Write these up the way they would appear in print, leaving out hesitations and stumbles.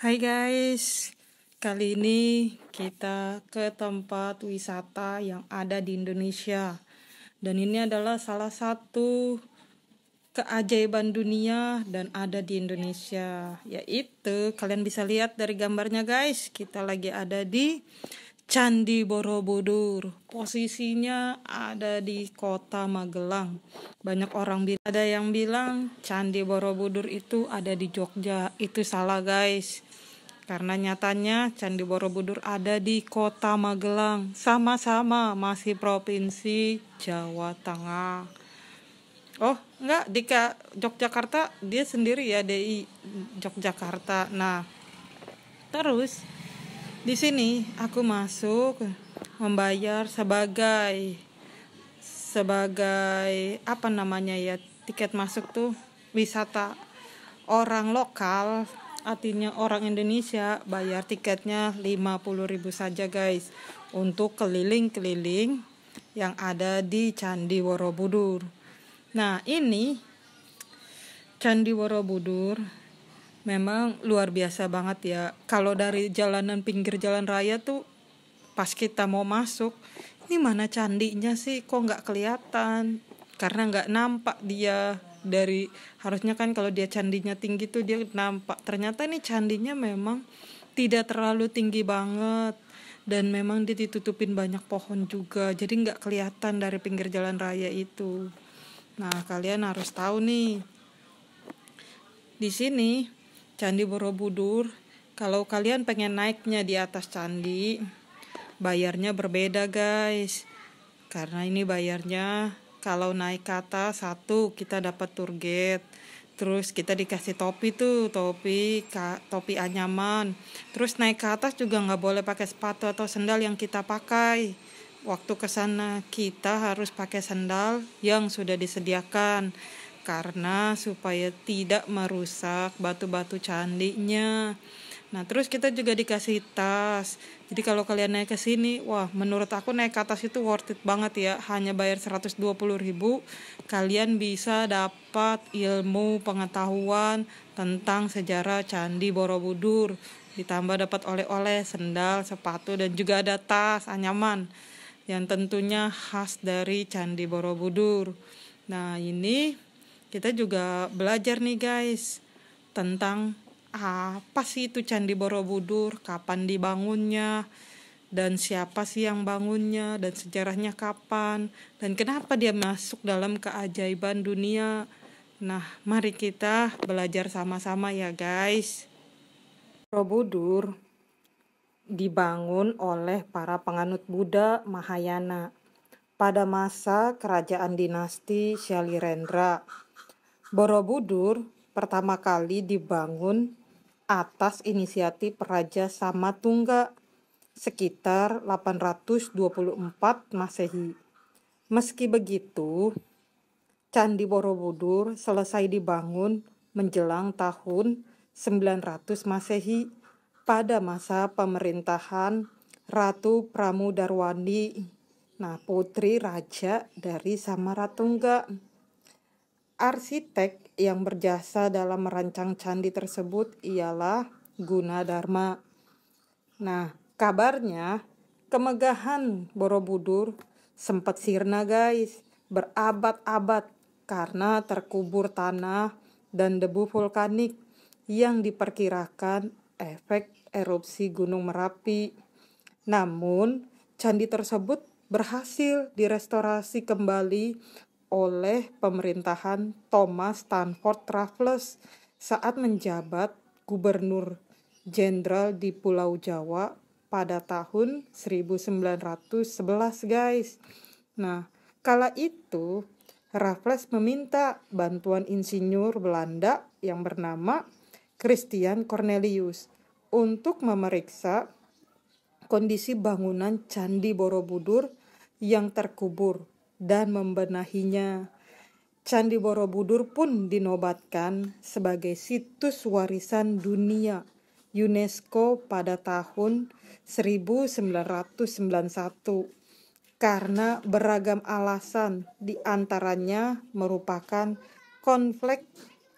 Hai guys, kali ini kita ke tempat wisata yang ada di Indonesia. Dan ini adalah salah satu keajaiban dunia dan ada di Indonesia. Yaitu, kalian bisa lihat dari gambarnya guys, kita lagi ada di Candi Borobudur. Posisinya ada di kota Magelang. Banyak orang ada yang bilang Candi Borobudur itu ada di Jogja. Itu salah guys. Karena nyatanya Candi Borobudur ada di kota Magelang. Sama-sama masih provinsi Jawa Tengah. Oh, enggak, di Yogyakarta dia sendiri ya, DI Yogyakarta. Nah, terus di sini aku masuk membayar sebagai apa namanya ya, tiket masuk tuh wisata orang lokal, artinya orang Indonesia bayar tiketnya 50.000 saja guys untuk keliling-keliling yang ada di Candi Borobudur. Nah, ini Candi Borobudur memang luar biasa banget ya. Kalau dari jalanan pinggir jalan raya tuh pas kita mau masuk, ini mana candinya sih, kok nggak kelihatan? Karena nggak nampak dia dari, harusnya kan kalau dia candinya tinggi tuh dia nampak. Ternyata ini candinya memang tidak terlalu tinggi banget dan memang dia ditutupin banyak pohon juga, jadi nggak kelihatan dari pinggir jalan raya itu. Nah, kalian harus tahu nih, di sini Candi Borobudur, kalau kalian pengen naiknya di atas candi, bayarnya berbeda guys. Karena ini bayarnya, kalau naik ke atas, satu kita dapat tour guide, terus kita dikasih topi tuh, topi anyaman. Terus naik ke atas juga nggak boleh pakai sepatu atau sendal yang kita pakai. Waktu ke sana kita harus pakai sandal yang sudah disediakan, karena supaya tidak merusak batu-batu candinya. Nah, terus kita juga dikasih tas. Jadi kalau kalian naik ke sini, wah, menurut aku naik ke atas itu worth it banget ya. Hanya bayar 120.000, kalian bisa dapat ilmu pengetahuan tentang sejarah Candi Borobudur. Ditambah dapat oleh-oleh, sendal, sepatu, dan juga ada tas anyaman yang tentunya khas dari Candi Borobudur. Nah, ini kita juga belajar nih guys tentang apa sih itu Candi Borobudur, kapan dibangunnya, dan siapa sih yang bangunnya, dan sejarahnya kapan, dan kenapa dia masuk dalam keajaiban dunia. Nah, mari kita belajar sama-sama ya guys. Borobudur dibangun oleh para penganut Buddha Mahayana pada masa kerajaan dinasti Syailendra. Borobudur pertama kali dibangun atas inisiatif Raja Samatungga sekitar 824 Masehi. Meski begitu, Candi Borobudur selesai dibangun menjelang tahun 900 Masehi pada masa pemerintahan Ratu Pramudarwandi, putri raja dari Samaratungga. Arsitek yang berjasa dalam merancang candi tersebut ialah Gunadarma. Nah, kabarnya kemegahan Borobudur sempat sirna guys, berabad-abad karena terkubur tanah dan debu vulkanik yang diperkirakan efek erupsi Gunung Merapi. Namun, candi tersebut berhasil direstorasi kembali oleh pemerintahan Thomas Stamford Raffles saat menjabat Gubernur Jenderal di Pulau Jawa pada tahun 1911 guys. Nah, kala itu Raffles meminta bantuan insinyur Belanda yang bernama Christian Cornelius untuk memeriksa kondisi bangunan Candi Borobudur yang terkubur dan membenahinya. Candi Borobudur pun dinobatkan sebagai situs warisan dunia UNESCO pada tahun 1991 karena beragam alasan, di antaranya merupakan konflik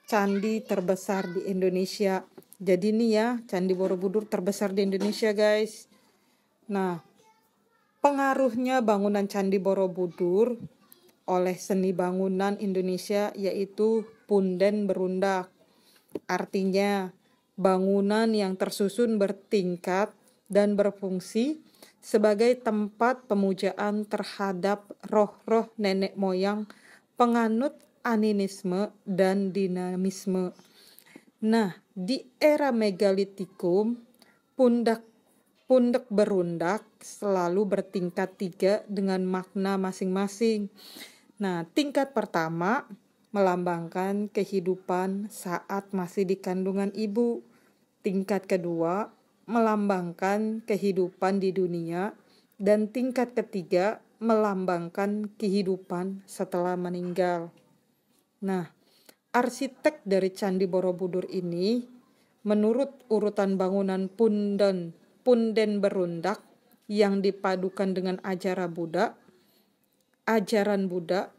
candi terbesar di Indonesia. Jadi nih ya, Candi Borobudur terbesar di Indonesia guys. Nah, pengaruhnya bangunan Candi Borobudur oleh seni bangunan Indonesia yaitu punden berundak. Artinya bangunan yang tersusun bertingkat dan berfungsi sebagai tempat pemujaan terhadap roh-roh nenek moyang penganut animisme dan dinamisme. Nah, di era megalitikum, pundak berundak selalu bertingkat 3 dengan makna masing-masing. Nah, tingkat pertama melambangkan kehidupan saat masih di kandungan ibu. Tingkat kedua melambangkan kehidupan di dunia. Dan tingkat ketiga melambangkan kehidupan setelah meninggal. Nah, arsitek dari Candi Borobudur ini, menurut urutan bangunan punden berundak yang dipadukan dengan ajaran Buddha,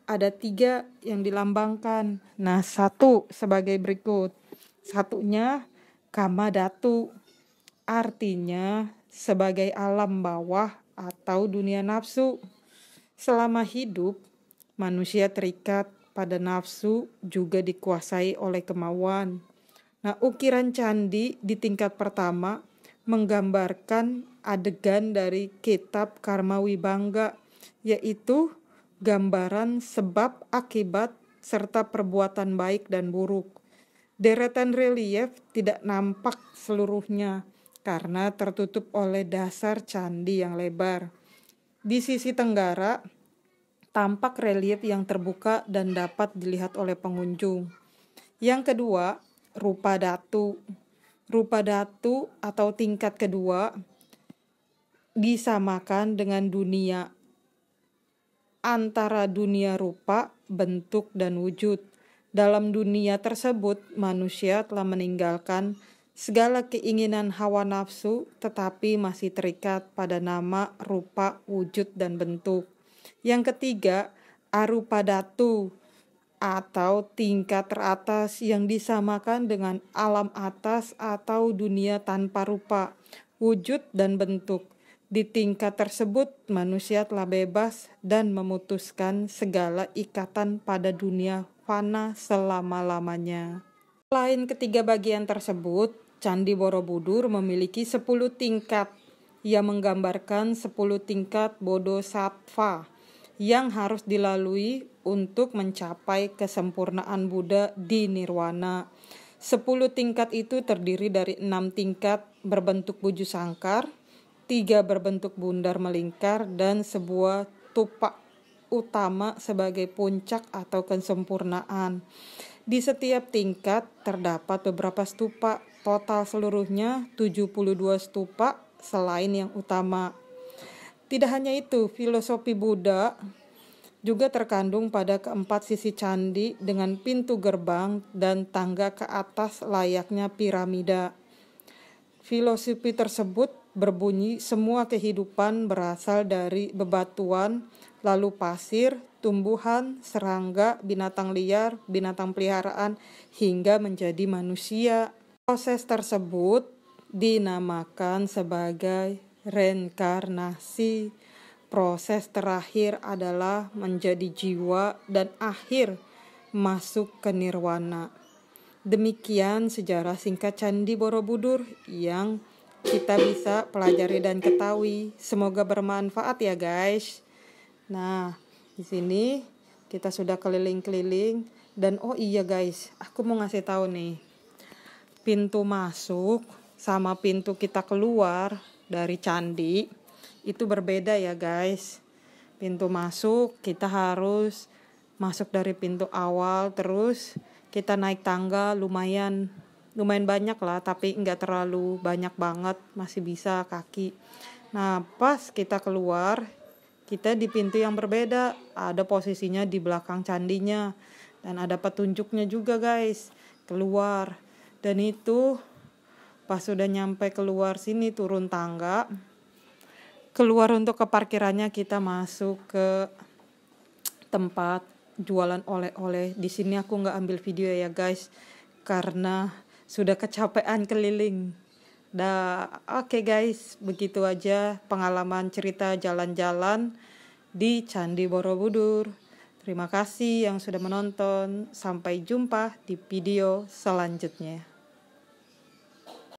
ada 3 yang dilambangkan. Nah, 1 sebagai berikut. Satunya Kama Dhatu, artinya sebagai alam bawah atau dunia nafsu. Selama hidup, manusia terikat pada nafsu, juga dikuasai oleh kemauan. Nah, ukiran candi di tingkat pertama menggambarkan adegan dari kitab Karma Wibangga, yaitu gambaran sebab akibat serta perbuatan baik dan buruk. Deretan relief tidak nampak seluruhnya karena tertutup oleh dasar candi yang lebar. Di sisi tenggara tampak relief yang terbuka dan dapat dilihat oleh pengunjung. Yang kedua, rupa dhatu. Rupa dhatu atau tingkat kedua disamakan dengan dunia, antara dunia rupa, bentuk, dan wujud. Dalam dunia tersebut, manusia telah meninggalkan segala keinginan hawa nafsu, tetapi masih terikat pada nama, rupa, wujud, dan bentuk. Yang ketiga, arupa dhatu atau tingkat teratas yang disamakan dengan alam atas atau dunia tanpa rupa, wujud, dan bentuk. Di tingkat tersebut, manusia telah bebas dan memutuskan segala ikatan pada dunia fana selama-lamanya. Selain ketiga bagian tersebut, Candi Borobudur memiliki 10 tingkat yang menggambarkan 10 tingkat bodhisattva yang harus dilalui untuk mencapai kesempurnaan Buddha di nirwana. 10 tingkat itu terdiri dari 6 tingkat berbentuk buju sangkar, 3 berbentuk bundar melingkar, dan sebuah tupak utama sebagai puncak atau kesempurnaan. Di setiap tingkat terdapat beberapa stupa, total seluruhnya 72 stupa selain yang utama. Tidak hanya itu, filosofi Buddha juga terkandung pada keempat sisi candi dengan pintu gerbang dan tangga ke atas layaknya piramida. Filosofi tersebut berbunyi semua kehidupan berasal dari bebatuan, lalu pasir, tumbuhan, serangga, binatang liar, binatang peliharaan, hingga menjadi manusia. Proses tersebut dinamakan sebagai reinkarnasi. Proses terakhir adalah menjadi jiwa dan akhir masuk ke nirwana. Demikian sejarah singkat Candi Borobudur yang kita bisa pelajari dan ketahui. Semoga bermanfaat ya guys. Nah, di sini kita sudah keliling-keliling dan oh iya guys, aku mau ngasih tahu nih. Pintu masuk sama pintu kita keluar dari candi itu berbeda ya guys. Pintu masuk kita harus masuk dari pintu awal, terus kita naik tangga lumayan banyak lah, tapi nggak terlalu banyak banget, masih bisa kaki. Nah, pas kita keluar, kita di pintu yang berbeda, ada posisinya di belakang candinya, dan ada petunjuknya juga guys, keluar. Dan itu pas sudah nyampe keluar sini, turun tangga, keluar untuk ke parkirannya, kita masuk ke tempat jualan oleh-oleh. Di sini aku nggak ambil video ya guys, karena sudah kecapean keliling. Oke guys, begitu aja pengalaman cerita jalan-jalan di Candi Borobudur. Terima kasih yang sudah menonton. Sampai jumpa di video selanjutnya.